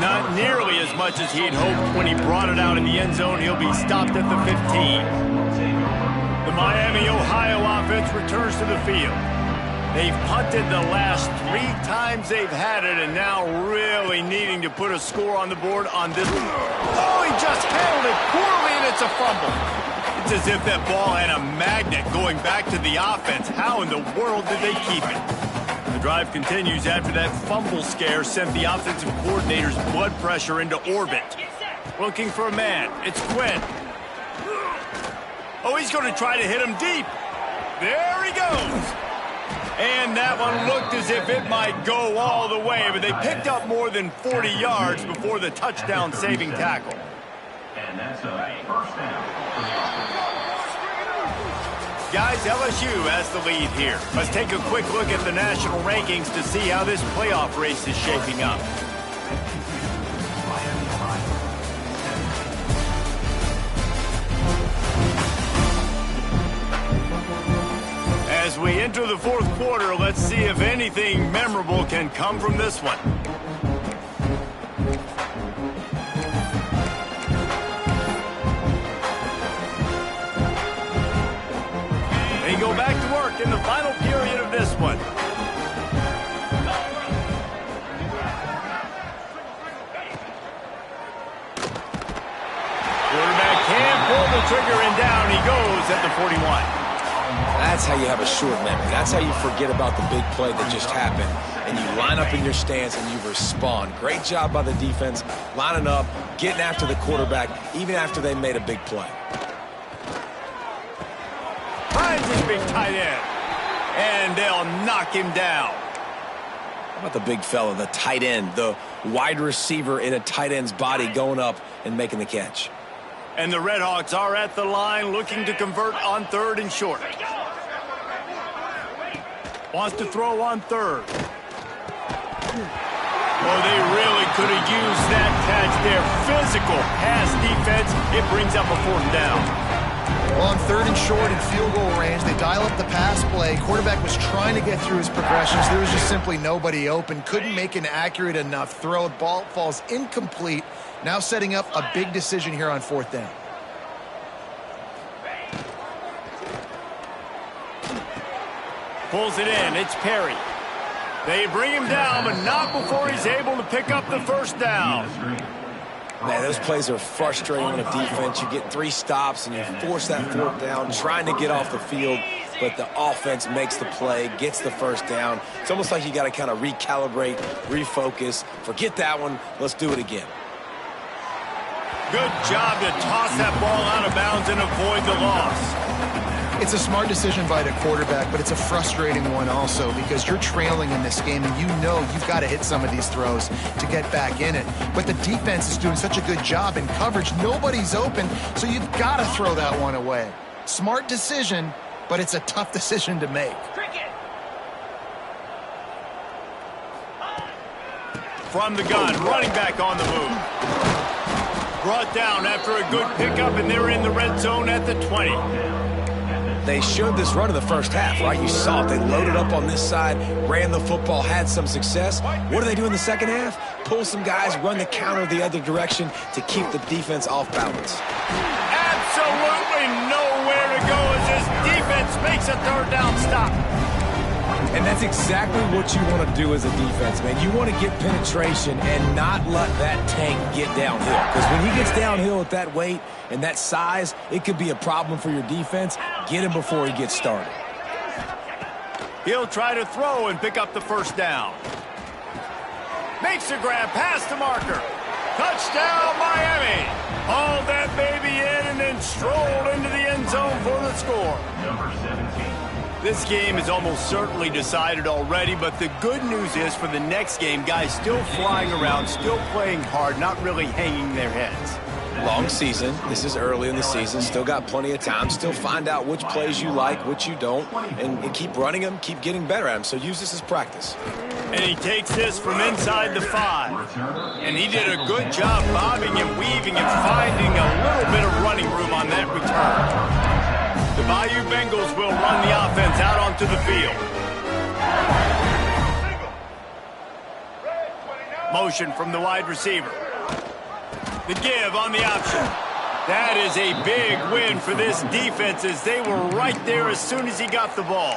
Speaker 1: Not nearly as much as he'd hoped when he brought it out in the end zone. He'll be stopped at the 15. The MIAOH offense returns to the field. They've punted the last 3 times they've had it, and now really needing to put a score on the board on this. Oh, he just handled it poorly, and it's a fumble. It's as if that ball had a magnet going back to the offense. How in the world did they keep it? The drive continues after that fumble scare sent the offensive coordinator's blood pressure into orbit. Looking for a man. It's Quinn. Oh, he's going to try to hit him deep. There he goes. And that one looked as if it might go all the way, but they picked up more than 40 yards before the touchdown-saving tackle.
Speaker 5: And that's a first down.
Speaker 1: Guys, LSU has the lead here. Let's take a quick look at the national rankings to see how this playoff race is shaping up. As we enter the 4th quarter, let's see if anything memorable can come from this one. They go back to work in the final period of this one. Quarterback can't pull the trigger, and down he goes at the 41.
Speaker 3: That's how you have a short memory. That's how you forget about the big play that just happened, and you line up in your stance and you respond. Great job by the defense, lining up, getting after the quarterback, even after they made a big play.
Speaker 1: Finds his big tight end, and they'll knock him down.
Speaker 3: How about the big fella, the tight end, the wide receiver in a tight end's body going up and making the catch?
Speaker 1: And the Redhawks are at the line looking to convert on 3rd and short. Wants to throw on 3rd. Oh, they really could have used that catch there. Physical pass defense. It brings up a 4th down.
Speaker 2: Well, on 3rd and short in field goal range, they dial up the pass play. Quarterback was trying to get through his progressions. There was just simply nobody open. Couldn't make an accurate enough throw. The ball falls incomplete. Now setting up a big decision here on 4th down.
Speaker 1: Pulls it in. It's Perry. They bring him down, but not before he's able to pick up the 1st down.
Speaker 3: Man, those plays are frustrating on a defense. You get 3 stops and you force that 4th down, trying to get off the field, but the offense makes the play, gets the 1st down. It's almost like you got to kind of recalibrate, refocus. Forget that one. Let's do it again.
Speaker 1: Good job to toss that ball out of bounds and avoid the loss.
Speaker 2: It's a smart decision by the quarterback, but it's a frustrating one also because you're trailing in this game and you know you've got to hit some of these throws to get back in it. But the defense is doing such a good job in coverage. Nobody's open, so you've got to throw that one away. Smart decision, but it's a tough decision to make.
Speaker 1: From the gun, running back on the move. Brought down after a good pickup, and they're in the red zone at the 20.
Speaker 3: They showed this run in the 1st half, right? You saw it. They loaded up on this side, ran the football, had some success. What do they do in the 2nd half? Pull some guys, run the counter the other direction to keep the defense off balance.
Speaker 1: Absolutely nowhere to go as this defense makes a 3rd down stop.
Speaker 3: And that's exactly what you want to do as a defense, man. You want to get penetration and not let that tank get downhill. Because when he gets downhill at that weight and that size, it could be a problem for your defense. Get him before he gets started.
Speaker 1: He'll try to throw and pick up the 1st down. Makes the grab past the marker. Touchdown, Miami. Hauled that baby in and then strolled into the end zone for the score.
Speaker 5: Number 17.
Speaker 1: This game is almost certainly decided already, but the good news is for the next game, guys still flying around, still playing hard, not really hanging their heads.
Speaker 3: Long season. This is early in the season. Still got plenty of time. Still find out which plays you like, which you don't, and keep running them, keep getting better at them. So use this as practice.
Speaker 1: And he takes this from inside the 5. And he did a good job bobbing and weaving and finding a little bit of running room on that return. The Bayou Bengals will run the offense out onto the field. Motion from the wide receiver. The give on the option. That is a big win for this defense as they were right there as soon as he got the ball.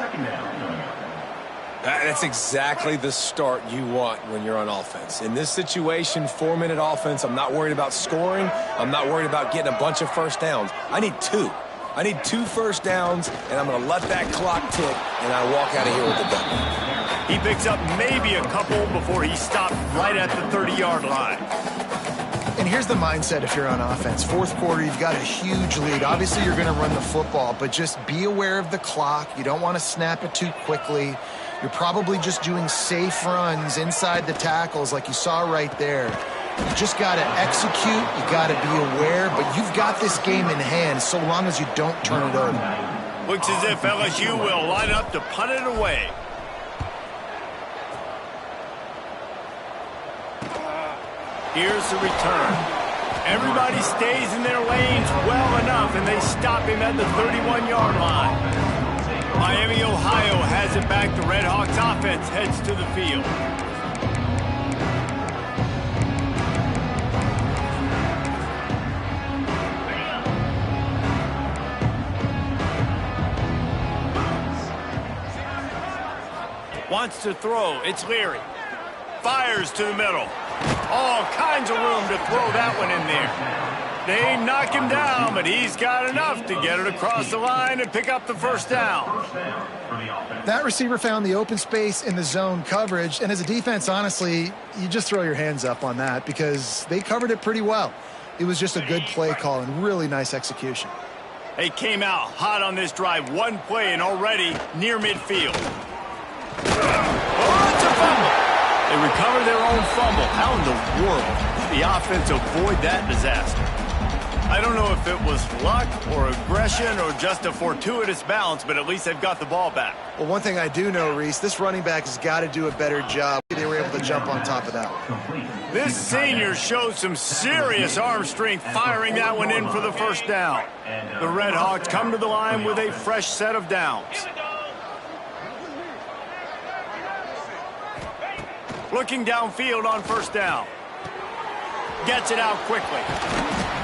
Speaker 3: That's exactly the start you want when you're on offense. In this situation, 4-minute offense, I'm not worried about scoring. I'm not worried about getting a bunch of 1st downs. I need 2. I need 2 1st downs, and I'm going to let that clock tick, and I walk out of here with the W.
Speaker 1: He picks up maybe a couple before he stopped right at the 30-yard line.
Speaker 2: And here's the mindset if you're on offense. 4th quarter, you've got a huge lead. Obviously, you're going to run the football, but just be aware of the clock. You don't want to snap it too quickly. You're probably just doing safe runs inside the tackles like you saw right there. You just got to execute. You got to be aware, but you've got this game in hand so long as you don't turn it over.
Speaker 1: Looks as if LSU will line up to punt it away. Here's the return. Everybody stays in their lanes well enough, and they stop him at the 31-yard line. Miami, Ohio has it back. The Redhawks offense heads to the field. Wants to throw. It's Leary. Fires to the middle. All kinds of room to throw that one in there. They knock him down, but he's got enough to get it across the line and pick up the first down.
Speaker 2: That receiver found the open space in the zone coverage, and as a defense, honestly, you just throw your hands up on that because they covered it pretty well. It was just a good play call and really nice execution.
Speaker 1: They came out hot on this drive. One play and already near midfield. Oh, it's a fumble. They recover their own fumble. How in the world did the offense avoid that disaster? I don't know if it was luck or aggression or just a fortuitous bounce, but at least they've got the ball back.
Speaker 2: Well, one thing I do know, Reese, this running back has got to do a better job. They were able to jump on top of that.
Speaker 1: This senior showed some serious arm strength firing that one in for the first down. The Red Hawks come to the line with a fresh set of downs. Looking downfield on first down. Gets it out quickly.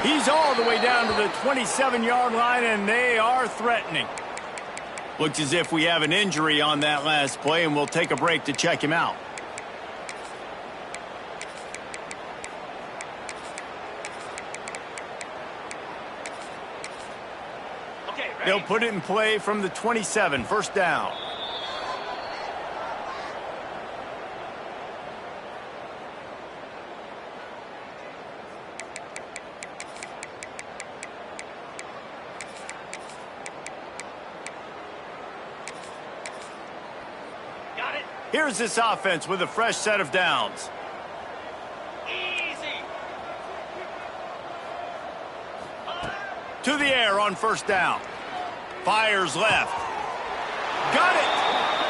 Speaker 1: He's all the way down to the 27-yard line, and they are threatening. Looks as if we have an injury on that last play, and we'll take a break to check him out. They'll put it in play from the 27, first down. Here's this offense with a fresh set of downs. Easy. To the air on first down. Fires left. Got it.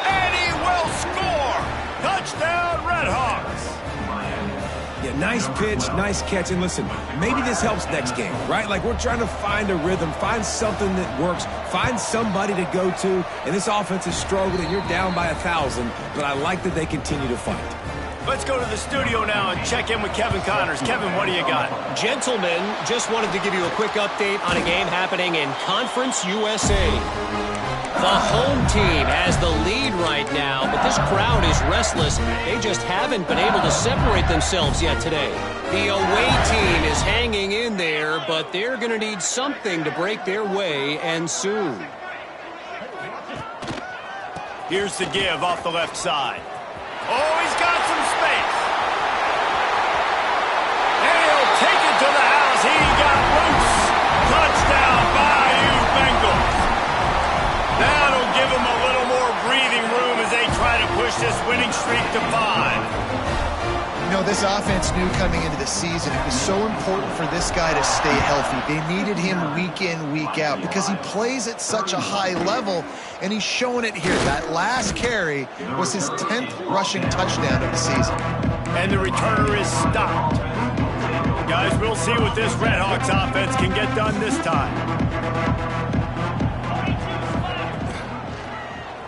Speaker 1: And he will score. Touchdown, Red Hawks.
Speaker 3: Yeah, nice pitch, nice catch. And listen, maybe this helps next game, right? Like we're trying to find a rhythm, find something that works, find somebody to go to. And this offense is struggling, and you're down by 1,000. But I like that they continue to fight.
Speaker 1: Let's go to the studio now and check in with Kevin Connors. Kevin, what do you got?
Speaker 4: Gentlemen, just wanted to give you a quick update on a game happening in Conference USA. The home team has the lead right now, but this crowd is restless. They just haven't been able to separate themselves yet today. The away team is hanging in there, but they're going to need something to break their way, and soon.
Speaker 1: Here's the give off the left side. Oh, he's got some space. And he'll take it to the house. He got loose. Touchdown, Bayou Bengals. That'll give him a little more breathing room as they try to push this winning streak to 5.
Speaker 2: You know, this offense knew coming into the season it was so important for this guy to stay healthy. They needed him week in, week out because he plays at such a high level, and he's showing it here. That last carry was his 10th rushing touchdown of the season.
Speaker 1: And the returner is stopped. Guys, we'll see what this Red Hawks offense can get done this time.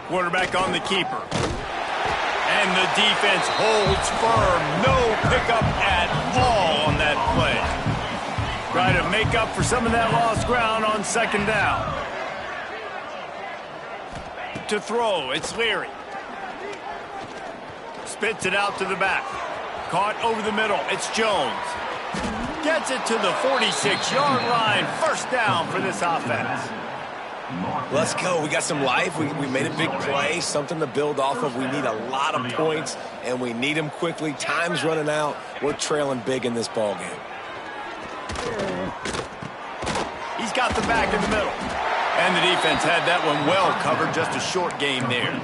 Speaker 1: Quarterback on the keeper. And the defense holds firm. No pickup at all on that play. Try to make up for some of that lost ground on second down. To throw, it's Leary. Spits it out to the back. Caught over the middle, it's Jones. Gets it to the 46-yard line. First down for this offense.
Speaker 3: Let's go. We got some life. We made a big play, something to build off of. We need a lot of points, and we need them quickly. Time's running out. We're trailing big in this ball game.
Speaker 1: He's got the back in the middle. And the defense had that one well covered. Just a short game there.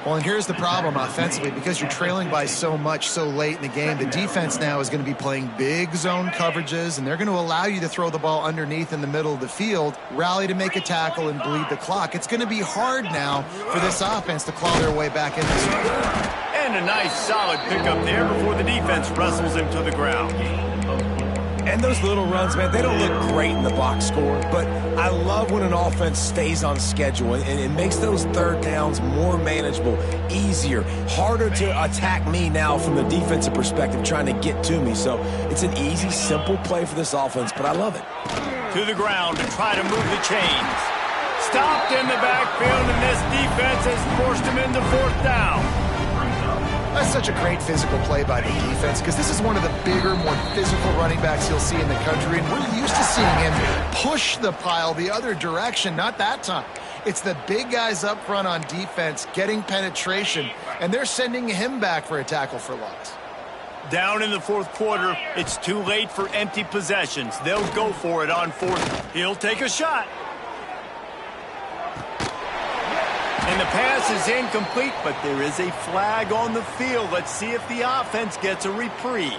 Speaker 2: Well, and here's the problem offensively. Because you're trailing by so much so late in the game, the defense now is going to be playing big zone coverages, and they're going to allow you to throw the ball underneath in the middle of the field, rally to make a tackle, and bleed the clock. It's going to be hard now for this offense to claw their way back in this game.
Speaker 1: And a nice solid pickup there before the defense wrestles him to the ground.
Speaker 3: And those little runs, man, they don't look great in the box score, but I love when an offense stays on schedule, and it makes those third downs more manageable, easier, harder to attack me now from the defensive perspective trying to get to me. So it's an easy, simple play for this offense, but I love it.
Speaker 1: To the ground to try to move the chains. Stopped in the backfield, and this defense has forced him into fourth down.
Speaker 2: I That's such a great physical play by the defense because this is one of the bigger, more physical running backs you'll see in the country, and we're used to seeing him push the pile the other direction. Not that time. It's the big guys up front on defense getting penetration, and they're sending him back for a tackle for loss.
Speaker 1: Down in the fourth quarter, it's too late for empty possessions. They'll go for it on fourth. He'll take a shot. And the pass is incomplete, but there is a flag on the field. Let's see if the offense gets a reprieve.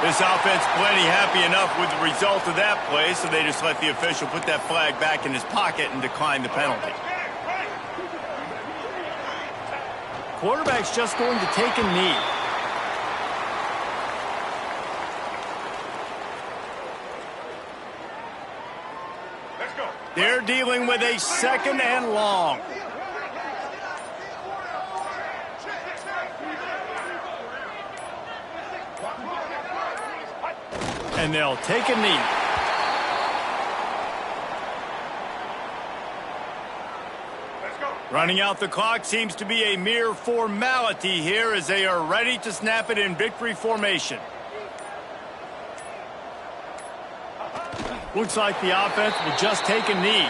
Speaker 1: This offense plenty happy enough with the result of that play, so they just let the official put that flag back in his pocket and decline the penalty. Quarterback's just going to take a knee. They're dealing with a second and long. And they'll take a knee. Running out the clock seems to be a mere formality here as they are ready to snap it in victory formation. Looks like the offense will just take a knee.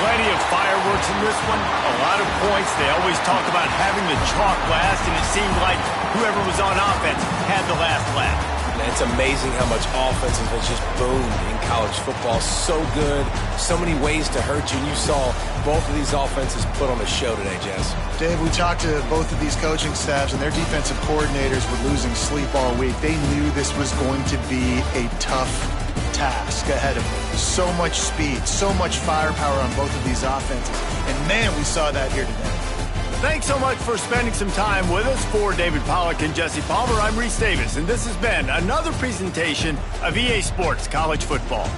Speaker 1: Plenty of fireworks in this one, a lot of points. They always talk about having the chalk last, and it seemed like whoever was on offense had the last laugh.
Speaker 3: Man, it's amazing how much offense has just boomed in college football. So good, so many ways to hurt you. And you saw both of these offenses put on a show today, Jess.
Speaker 2: Dave, we talked to both of these coaching staffs, and their defensive coordinators were losing sleep all week. They knew this was going to be a tough task ahead of them. So much speed, so much firepower on both of these offenses. And, man, we saw that here today.
Speaker 1: Thanks so much for spending some time with us. For David Pollack and Jesse Palmer, I'm Reese Davis, and this has been another presentation of EA Sports College Football.